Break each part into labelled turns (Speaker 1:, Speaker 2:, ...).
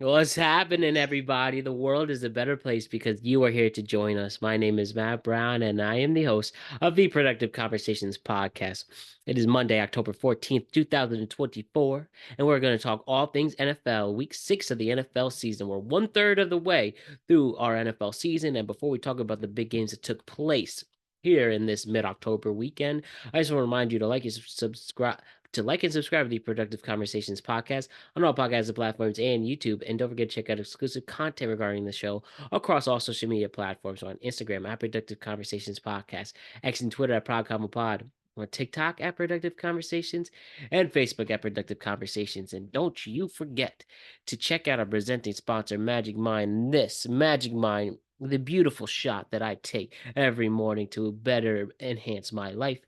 Speaker 1: What's happening, everybody? The world is a better place because you are here to join us. My name is Matt Brown, and I am the host of the Productive Conversations podcast. It is Monday, October 14th, 2024, and we're going to talk all things NFL, week 6 of the NFL season. We're one third of the way through our NFL season, and before we talk about the big games that took place here in this mid-October weekend, I just want to remind you to like and subscribe to the Productive Conversations podcast on all podcast platforms and YouTube. And don't forget to check out exclusive content regarding the show across all social media platforms on Instagram at Productive Conversations Podcast, X and Twitter at PodConvoPod, on TikTok at Productive Conversations, and Facebook at Productive Conversations. And don't you forget to check out our presenting sponsor, Magic Mind. This Magic Mind, the beautiful shot that I take every morning to better enhance my life.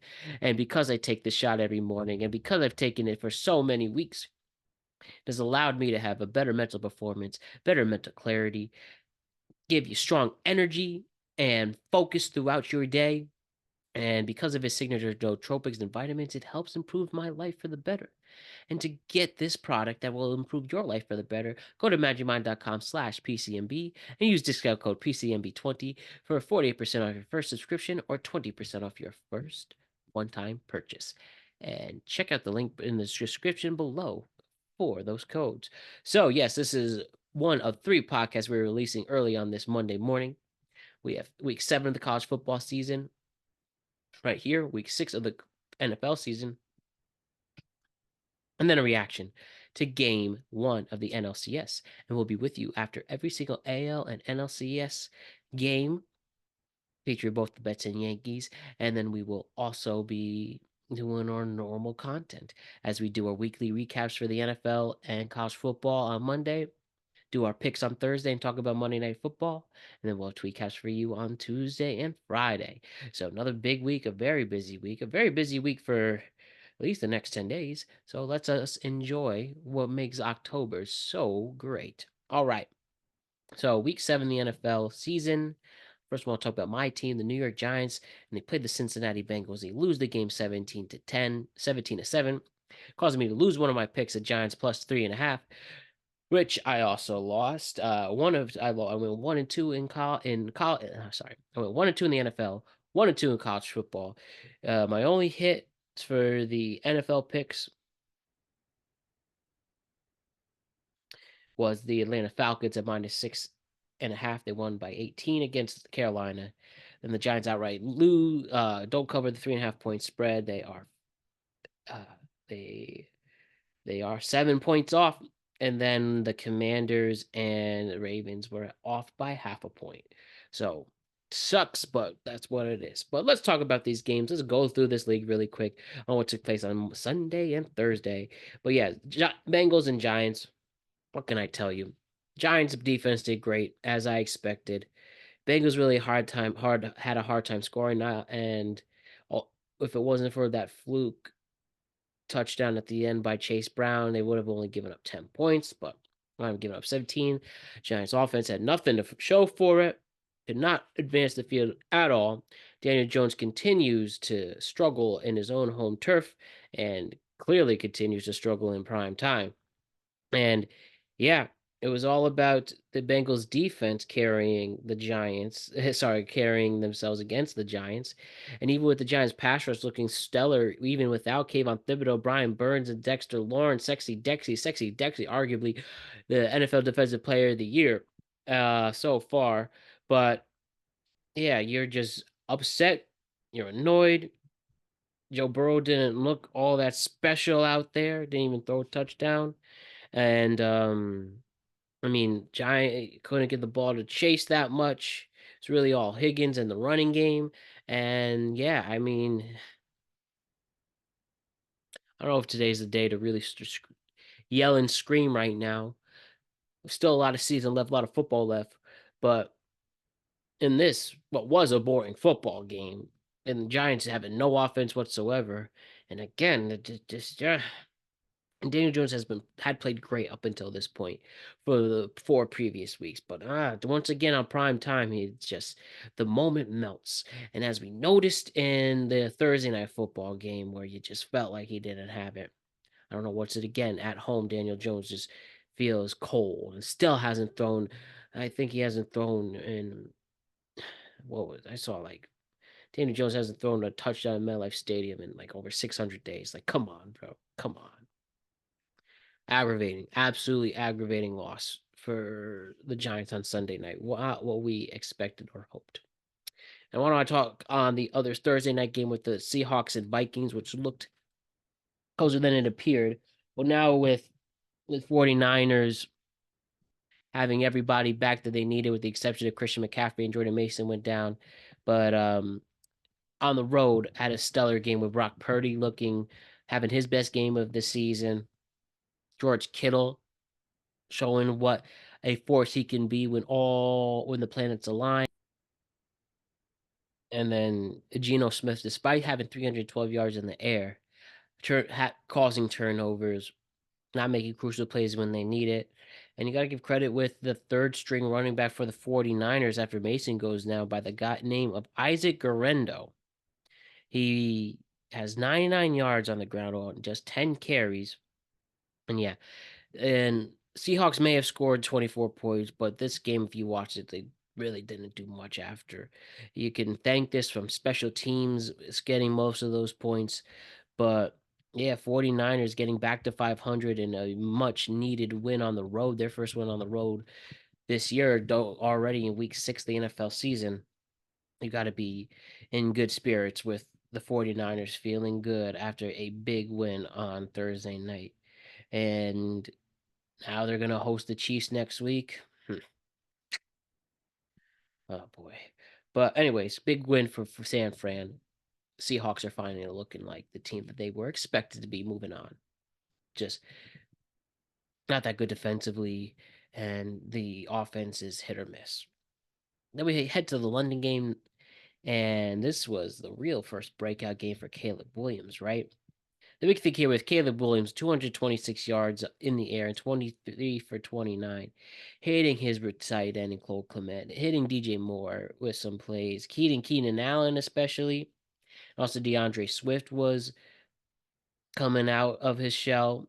Speaker 1: And because I take this shot every morning, and because I've taken it for so many weeks, it has allowed me to have a better mental performance, better mental clarity, give you strong energy and focus throughout your day. And because of its signature nootropics and vitamins, it helps improve my life for the better. And to get this product that will improve your life for the better, go to magicmind.com/PCMB and use discount code PCMB20 for 48% off your first subscription or 20% off your first one-time purchase. And check out the link in the description below for those codes. So, yes, this is one of 3 podcasts we're releasing early on this Monday morning. We have week 7 of the college football season right here, week 6 of the NFL season, and then a reaction to game 1 of the NLCS. And we'll be with you after every single AL and NLCS game, featuring both the Mets and Yankees. And then we will also be doing our normal content as we do our weekly recaps for the NFL and college football on Monday, do our picks on Thursday and talk about Monday Night Football, and then we'll have tweetcasts for you on Tuesday and Friday. So another big week, a very busy week for at least the next 10 days. So let's us enjoy what makes October so great. All right. So week 7 the NFL season. First of all, I'll talk about my team, the New York Giants, and they played the Cincinnati Bengals. They lose the game 17-7, causing me to lose one of my picks, the Giants plus 3.5, which I also lost. I went 1-2 in college. Sorry, I went 1-2 in the NFL, 1-2 in college football. My only hit for the NFL picks was the Atlanta Falcons at -6.5. They won by 18 against Carolina. Then the Giants outright lose. Don't cover the 3.5 point spread. Uh, they They are 7 points off, and then the Commanders and the Ravens were off by half a point. So sucks, but that's what it is. But let's talk about these games. Let's go through this league really quick on what took place on Sunday and Thursday. But yeah, Bengals and Giants. What can I tell you? Giants defense did great as I expected. Bengals really had a hard time scoring now, and if it wasn't for that fluke touchdown at the end by Chase Brown, they would have only given up 10 points, but I'm giving up 17. Giants offense had nothing to show for it, did not advance the field at all. Daniel Jones continues to struggle in his own home turf and clearly continues to struggle in prime time. And yeah, it was all about the Bengals defense carrying the Giants, carrying themselves against the Giants. And even with the Giants pass rush looking stellar, even without Kayvon Thibodeau, Brian Burns, and Dexter Lawrence, Sexy Dexy, arguably the NFL Defensive Player of the Year so far. But yeah, you're just upset, you're annoyed. Joe Burrow didn't look all that special out there, didn't even throw a touchdown. And I mean, Giant couldn't get the ball to Chase that much. It's really all Higgins and the running game. And yeah, I mean, I don't know if today's the day to really yell and scream right now. There's still a lot of season left, a lot of football left. But in this, what was a boring football game, and the Giants having no offense whatsoever. And again, just and Daniel Jones had played great up until this point for the 4 previous weeks, but once again on prime time, he just the moment melts. And as we noticed in the Thursday night football game, where you just felt like he didn't have it. I don't know what's it again at home. Daniel Jones just feels cold and still hasn't thrown. I think he hasn't thrown in what was I saw like Daniel Jones hasn't thrown a touchdown in MetLife Stadium in like over 600 days. Like, come on, bro. Come on. Aggravating, absolutely aggravating loss for the Giants on Sunday night. Not what we expected or hoped. And why don't I talk on the other Thursday night game with the Seahawks and Vikings, which looked closer than it appeared. Well, now with 49ers having everybody back that they needed, with the exception of Christian McCaffrey and Jordan Mason went down. But on the road, had a stellar game with Brock Purdy having his best game of the season. George Kittle showing what a force he can be when the planets align. And then Geno Smith, despite having 312 yards in the air, causing turnovers, not making crucial plays when they need it. And you got to give credit with the third string running back for the 49ers after Mason goes now by the guy name of Isaac Guerrero. He has 99 yards on the ground on just 10 carries. And yeah, and Seahawks may have scored 24 points, but this game, if you watch it, they really didn't do much after. You can thank this from special teams getting most of those points. But yeah, 49ers getting back to 500 and a much needed win on the road. Their first win on the road this year, though already in week 6 of the NFL season. You got to be in good spirits with the 49ers feeling good after a big win on Thursday night. And now they're going to host the Chiefs next week. Oh, boy. But anyways, big win for San Fran. Seahawks are finally looking like the team that they were expected to be moving on. Just not that good defensively, and the offense is hit or miss. Then we head to the London game, and this was the real first breakout game for Caleb Williams, right? The big thing here with Caleb Williams, 226 yards in the air and 23 for 29, hitting his tight end and Cole Clement, hitting DJ Moore with some plays, Keenan Allen especially. Also, DeAndre Swift was coming out of his shell,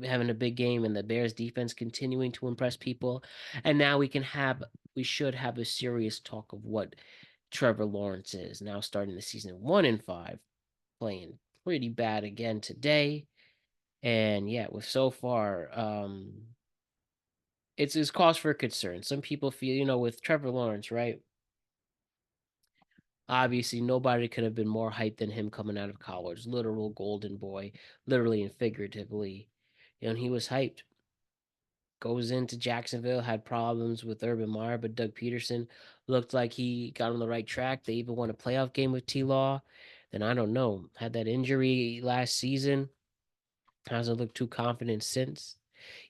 Speaker 1: having a big game, and the Bears defense continuing to impress people. And now we should have a serious talk of what Trevor Lawrence is now, starting the season 1-5, playing pretty bad again today. And yeah, with so far, it's cause for concern. Some people feel, with Trevor Lawrence, right? Obviously, nobody could have been more hyped than him coming out of college. Literal golden boy, literally and figuratively. And he was hyped. Goes into Jacksonville, had problems with Urban Meyer, but Doug Peterson looked like he got on the right track. They even won a playoff game with Tlaw. Then I don't know. Had that injury last season. Hasn't looked too confident since.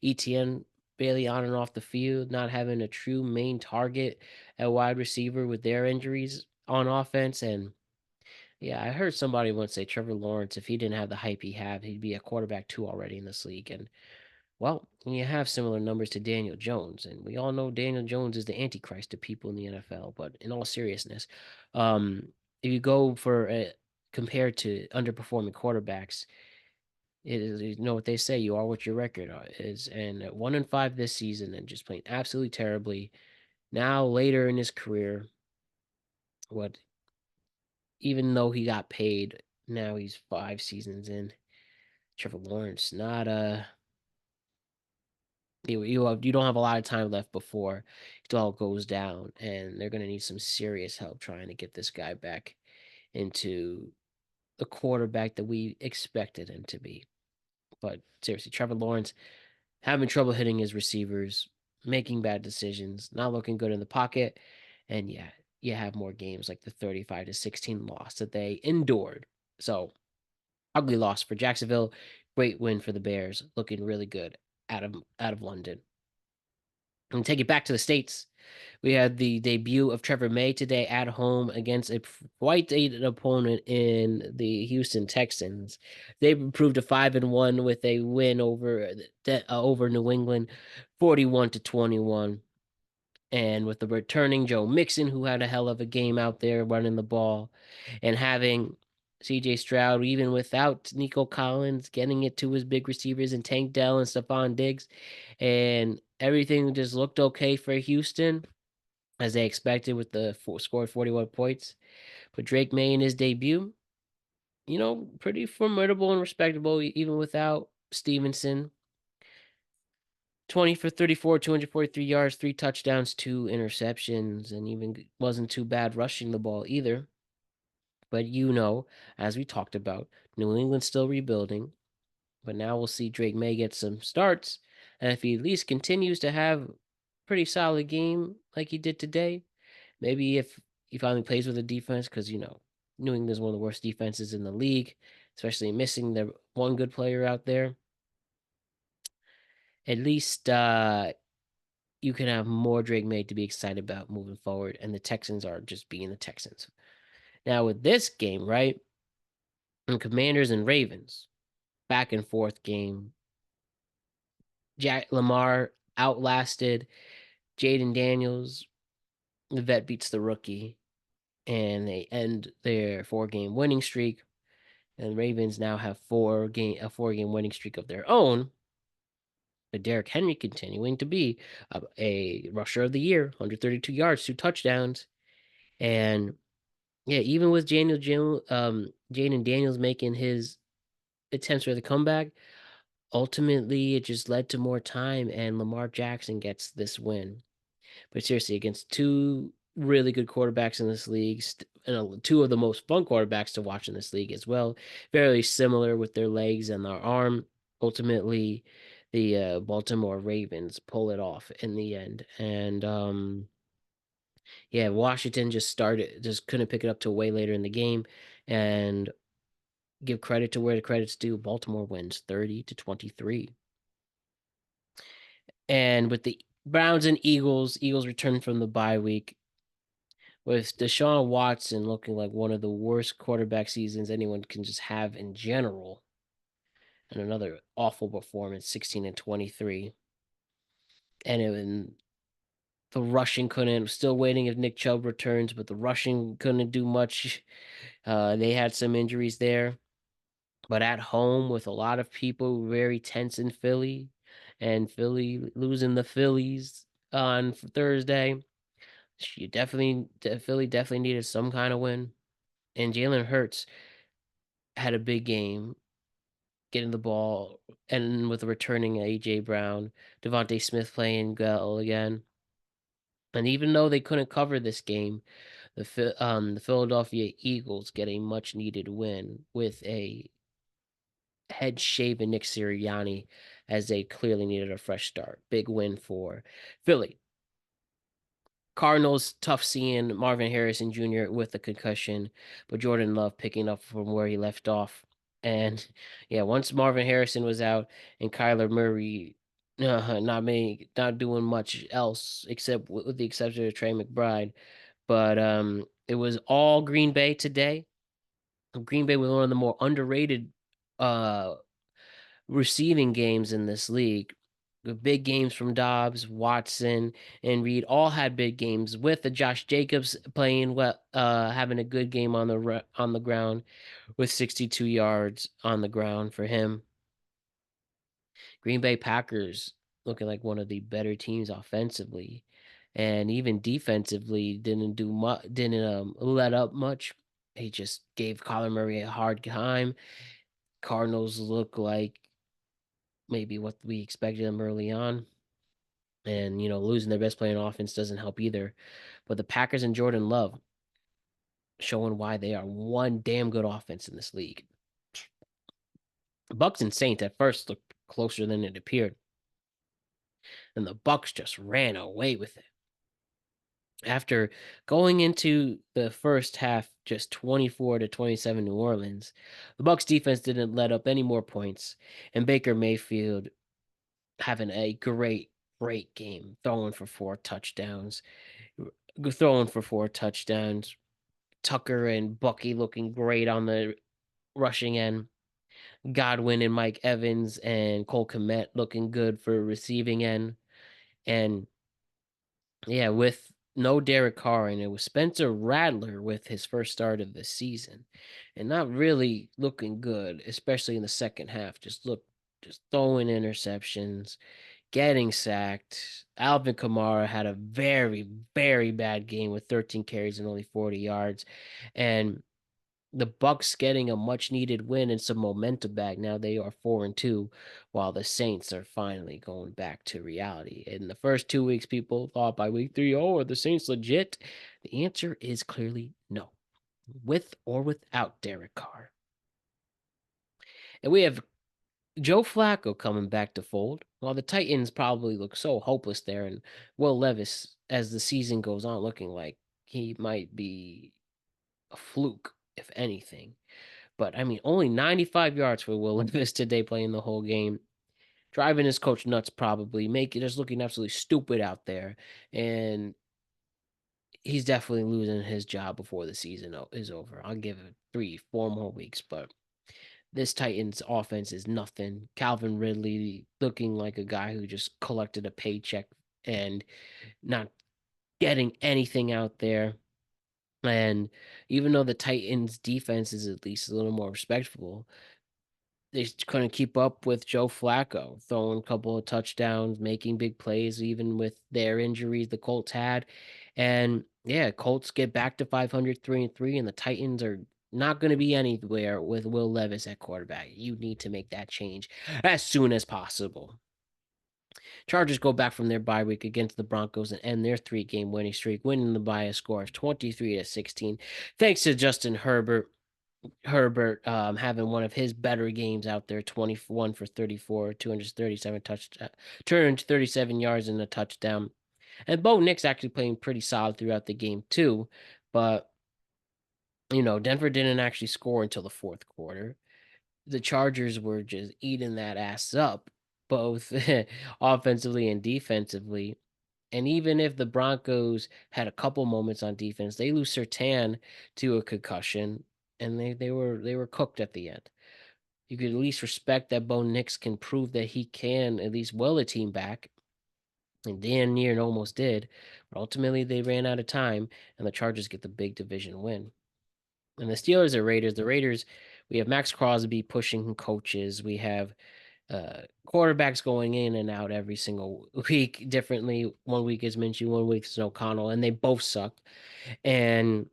Speaker 1: ETN barely on and off the field, not having a true main target at wide receiver with their injuries on offense. And yeah, I heard somebody once say Trevor Lawrence, if he didn't have the hype he had, he'd be a quarterback 2 already in this league. And well, you have similar numbers to Daniel Jones, and we all know Daniel Jones is the antichrist to people in the NFL. But in all seriousness, if you go compared to underperforming quarterbacks, it is, you know what they say, you are what your record is. And at 1-5 this season, and just playing absolutely terribly. Now later in his career, what even though he got paid, now he's 5 seasons in. Trevor Lawrence, not you don't have a lot of time left before it all goes down, and they're gonna need some serious help trying to get this guy back into the quarterback that we expected him to be. But seriously, Trevor Lawrence having trouble hitting his receivers, making bad decisions, not looking good in the pocket, and yeah, you have more games like the 35-16 loss that they endured. So ugly loss for Jacksonville, great win for the Bears, looking really good out of London. And take it back to the States. We had the debut of Trevor May today at home against a quite an opponent in the Houston Texans. They improved to 5-1 with a win over New England, 41-21. And with the returning Joe Mixon, who had a hell of a game out there running the ball, and having CJ Stroud, even without Nico Collins, getting it to his big receivers and Tank Dell and Stephon Diggs. And everything just looked okay for Houston, as they expected, with the scored 41 points. But Drake May in his debut, pretty formidable and respectable, even without Stevenson. 20 for 34, 243 yards, 3 touchdowns, 2 interceptions, and even wasn't too bad rushing the ball either. But as we talked about, New England's still rebuilding. But now we'll see Drake May get some starts. And if he at least continues to have a pretty solid game like he did today, maybe if he finally plays with a defense, because, New England's one of the worst defenses in the league, especially missing their one good player out there. At least you can have more Drake May to be excited about moving forward. And the Texans are just being the Texans. Now, with this game, right? And Commanders and Ravens, back and forth game. Lamar outlasted Jaden Daniels. The vet beats the rookie, and they end their 4-game winning streak. And the Ravens now have a 4-game winning streak of their own. But Derrick Henry continuing to be a rusher of the year, 132 yards, 2 touchdowns. And yeah, even with Jaden Daniels making his attempts for the comeback, ultimately it just led to more time, and Lamar Jackson gets this win. But seriously, against 2 really good quarterbacks in this league, and 2 of the most fun quarterbacks to watch in this league as well, very similar with their legs and their arm. Ultimately, the Baltimore Ravens pull it off in the end. And yeah, Washington just couldn't pick it up till way later in the game. And give credit to where the credit's due. Baltimore wins 30-23. And with the Browns and Eagles return from the bye week, with Deshaun Watson looking like one of the worst quarterback seasons anyone can just have in general. And another awful performance, 16-23. And the rushing couldn't. Still waiting if Nick Chubb returns, but the rushing couldn't do much. They had some injuries there. But at home with a lot of people very tense in Philly, and Philly losing the Phillies on Thursday. Philly definitely needed some kind of win. And Jalen Hurts had a big game getting the ball, and with a returning A.J. Brown, Devontae Smith playing well again. And even though they couldn't cover this game, the Philadelphia Eagles get a much needed win with a head shaven Nick Sirianni, as they clearly needed a fresh start. Big win for Philly. Cardinals, tough seeing Marvin Harrison Jr. with a concussion, but Jordan Love picking up from where he left off. And yeah, once Marvin Harrison was out and Kyler Murray not doing much else except with the exception of Trey McBride. But it was all Green Bay today. Green Bay was one of the more underrated receiving games in this league. The big games from Dobbs, Watson, and Reed all had big games, with the Josh Jacobs playing well, having a good game on the ground with 62 yards on the ground for him. Green Bay Packers looking like one of the better teams offensively, and even defensively didn't let up much. They just gave Kyler Murray a hard time. Cardinals look like maybe what we expected them early on. And, losing their best player on offense doesn't help either. But the Packers and Jordan Love showing why they are one damn good offense in this league. Bucs and Saints at first looked closer than it appeared. And the Bucs just ran away with it. After going into the first half just 24-27 New Orleans, the Bucs defense didn't let up any more points, and Baker Mayfield having a great game, throwing for 4 touchdowns. Tucker and Bucky looking great on the rushing end. Godwin and Mike Evans and Cole Kmet looking good for receiving end. And yeah, with no Derek Carr, and it was Spencer Rattler with his first start of the season, and not really looking good, especially in the second half. Just throwing interceptions, getting sacked. Alvin Kamara had a very, very bad game with 13 carries and only 40 yards. And the Bucs getting a much needed win and some momentum back. Now they are 4-2, while the Saints are finally going back to reality. In the first 2 weeks, people thought by week 3, oh, are the Saints legit? The answer is clearly no, with or without Derek Carr. And we have Joe Flacco coming back to fold. While the Titans probably look so hopeless there, and Will Levis, as the season goes on, looking like he might be a fluke, if anything. But I mean, only 95 yards for Will Levis today, playing the whole game, driving his coach nuts, probably making just looking absolutely stupid out there, and he's definitely losing his job before the season is over. I'll give it 3, 4 more weeks, but this Titans offense is nothing. Calvin Ridley looking like a guy who just collected a paycheck and not getting anything out there. And even though the Titans defense is at least a little more respectable, they couldn't keep up with Joe Flacco, throwing a couple of touchdowns, making big plays, even with their injuries the Colts had. And yeah, Colts get back to 500, 3-3, and the Titans are not going to be anywhere with Will Levis at quarterback. You need to make that change as soon as possible. Chargers go back from their bye week against the Broncos and end their 3-game winning streak, winning the by a score of 23-16. Thanks to Justin Herbert. Having one of his better games out there, 21 for 34, 237 yards and a touchdown. And Bo Nix actually playing pretty solid throughout the game too, but Denver didn't actually score until the fourth quarter. The Chargers were just eating that ass up, both offensively and defensively. And even if the Broncos had a couple moments on defense, they lose Surtain to a concussion, and they were cooked at the end. You could at least respect that Bo Nix can prove that he can at least will a team back. And damn near and almost did. But ultimately they ran out of time, and the Chargers get the big division win. And the Steelers are Raiders. The Raiders, we have Max Crosby pushing coaches. We have quarterbacks going in and out every single week differently. 1 week is Minshew, 1 week is O'Connell, and they both suck. And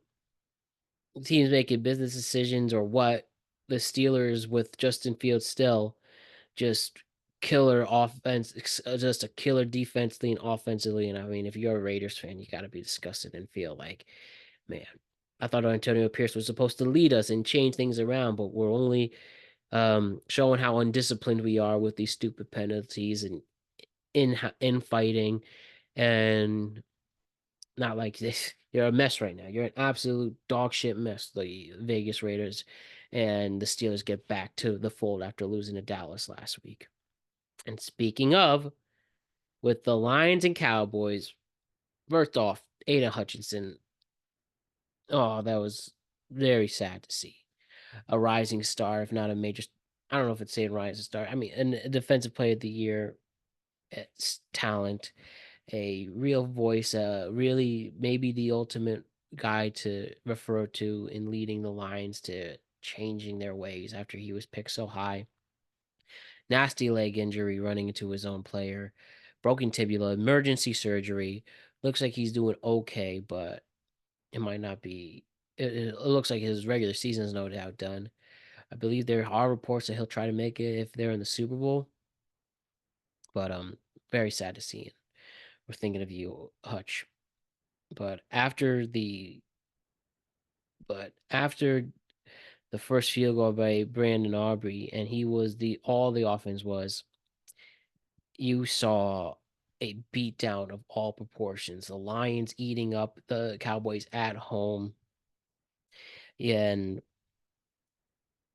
Speaker 1: teams making business decisions or what. The Steelers with Justin Fields still just killer offense, just a killer defensively and offensively. And I mean, if you're a Raiders fan, you got to be disgusted and feel like, man, I thought Antonio Pierce was supposed to lead us and change things around, but we're only showing how undisciplined we are with these stupid penalties and in-fighting, and not like this. You're a mess right now. You're an absolute dog shit mess, the Vegas Raiders, and the Steelers get back to the fold after losing to Dallas last week. And speaking of, with the Lions and Cowboys, first off, Aiden Hutchinson. Oh, that was very sad to see. A rising star, if not a major. I don't know if it's saying rising star. I mean, a defensive player of the year, it's talent, a real voice, really maybe the ultimate guy to refer to in leading the Lions to changing their ways after he was picked so high. Nasty leg injury running into his own player, broken tibia, emergency surgery. Looks like he's doing okay, but it might not be. It looks like his regular season is no doubt done. I believe there are reports that he'll try to make it if they're in the Super Bowl. But very sad to see. We're thinking of you, Hutch. But after the first field goal by Brandon Aubrey, and he was all the offense was, you saw a beatdown of all proportions. The Lions eating up the Cowboys at home. And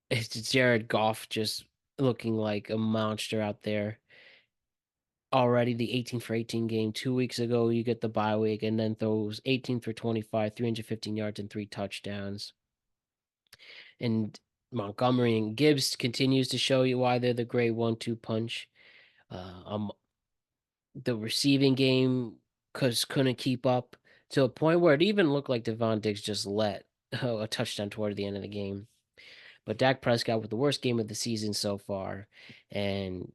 Speaker 1: it's Jared Goff just looking like a monster out there. Already the 18 for 18 game 2 weeks ago, you get the bye week, and then throws 18 for 25, 315 yards and 3 touchdowns. And Montgomery and Gibbs continues to show you why they're the great 1-2 punch. The receiving game couldn't keep up. to a point where it even looked like Devon Diggs just let a touchdown toward the end of the game. But Dak Prescott with the worst game of the season so far, and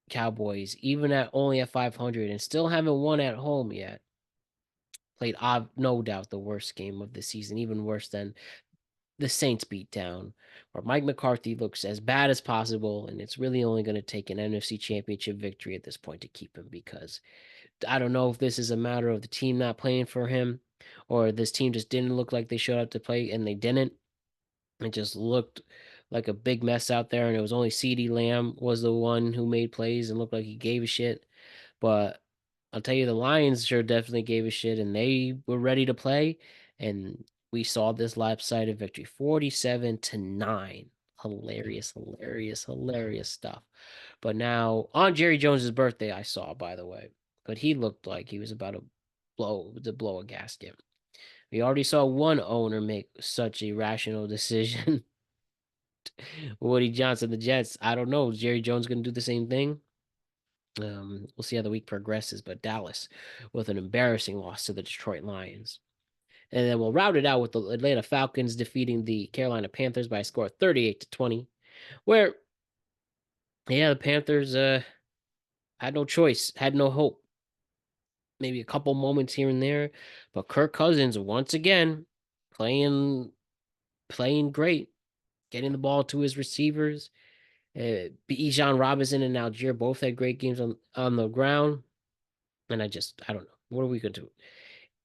Speaker 1: Cowboys, even at only at 500 and still haven't won at home yet, played no doubt the worst game of the season, even worse than the Saints beatdown, where Mike McCarthy looks as bad as possible, and it's really only going to take an NFC Championship victory at this point to keep him, because I don't know if this is a matter of the team not playing for him, or this team just didn't look like they showed up to play, and they didn't. It just looked like a big mess out there, and it was only CeeDee Lamb was the one who made plays and looked like he gave a shit. But I'll tell you, the Lions sure definitely gave a shit, and they were ready to play. And we saw this lopsided victory, 47-9. Hilarious, hilarious, hilarious stuff. But now on Jerry Jones's birthday, I saw, by the way, but he looked like he was about to blow a gasket. We already saw one owner make such a rational decision. Woody Johnson, the Jets. I don't know. Is Jerry Jones going to do the same thing? We'll see how the week progresses. But Dallas with an embarrassing loss to the Detroit Lions. And then we'll round it out with the Atlanta Falcons defeating the Carolina Panthers by a score of 38-20. Where, yeah, the Panthers had no choice, had no hope. Maybe a couple moments here and there. But Kirk Cousins, once again, playing great, getting the ball to his receivers. Bijan Robinson and Algier both had great games on the ground. And I don't know. What are we going to do?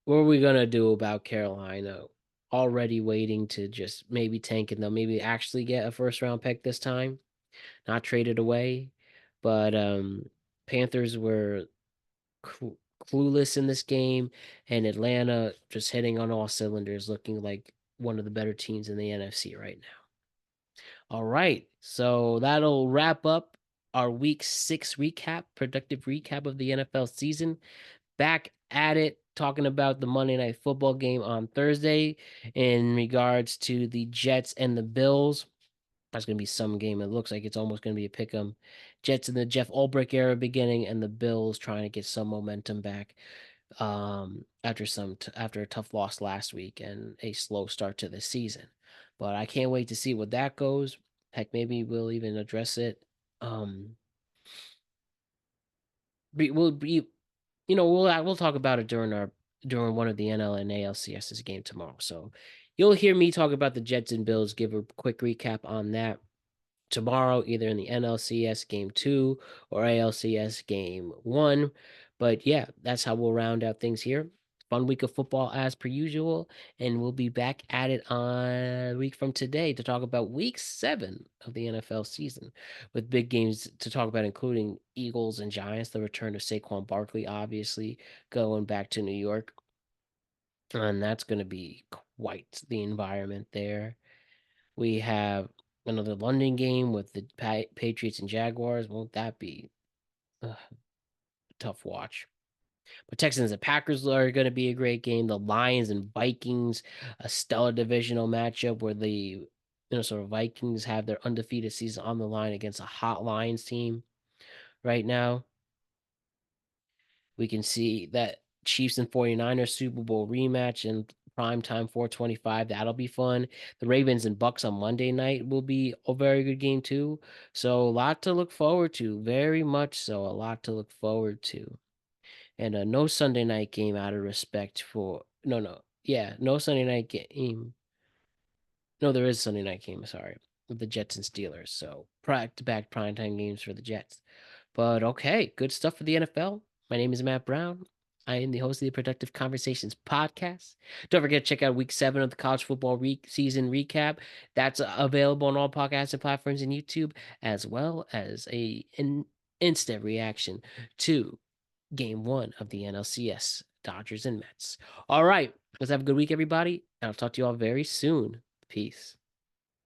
Speaker 1: What are we going to do about Carolina already waiting to just maybe tank and they'll maybe actually get a first round pick this time, not traded away. But Panthers were clueless in this game, and Atlanta just hitting on all cylinders, looking like one of the better teams in the NFC right now. All right, so that'll wrap up our week 6 recap, productive recap of the NFL season. Back at it, talking about the Monday Night Football game on Thursday in regards to the Jets and the Bills. That's going to be some game. It looks like it's almost going to be a pick 'em. Jets in the Jeff Ulbrich era beginning, and the Bills trying to get some momentum back after a tough loss last week and a slow start to the season. But I can't wait to see what that goes. Heck, maybe we'll even address it. We'll be, we'll talk about it during one of the NL and ALCS's game tomorrow. So you'll hear me talk about the Jets and Bills. Give a quick recap on that tomorrow, either in the NLCS game 2 or ALCS game 1. But yeah, that's how we'll round out things here. Fun week of football as per usual, and we'll be back at it on a week from today to talk about week 7 of the NFL season with big games to talk about, including Eagles and Giants, the return of Saquon Barkley, obviously going back to New York. And that's going to be quite the environment there. We have another London game with the Patriots and Jaguars. Won't that be a tough watch? But Texans and Packers are going to be a great game. The Lions and Vikings, a stellar divisional matchup where the Minnesota Vikings have their undefeated season on the line against a hot Lions team right now. We can see that Chiefs and 49ers Super Bowl rematch and primetime 425. That'll be fun. The Ravens and Bucs on Monday night will be a very good game too. So a lot to look forward to. Very much so. A lot to look forward to. And no Sunday night game out of respect for no Sunday night game. No, there is Sunday night game, sorry. With the Jets and Steelers. So back-to-back primetime games for the Jets. But okay, good stuff for the NFL. My name is Matt Brown. I am the host of the Productive Conversations podcast. Don't forget to check out week 7 of the college football season recap. That's available on all podcasting platforms and YouTube, as well as an instant reaction to game 1 of the NLCS, Dodgers and Mets. All right, let's have a good week, everybody. And I'll talk to you all very soon. Peace.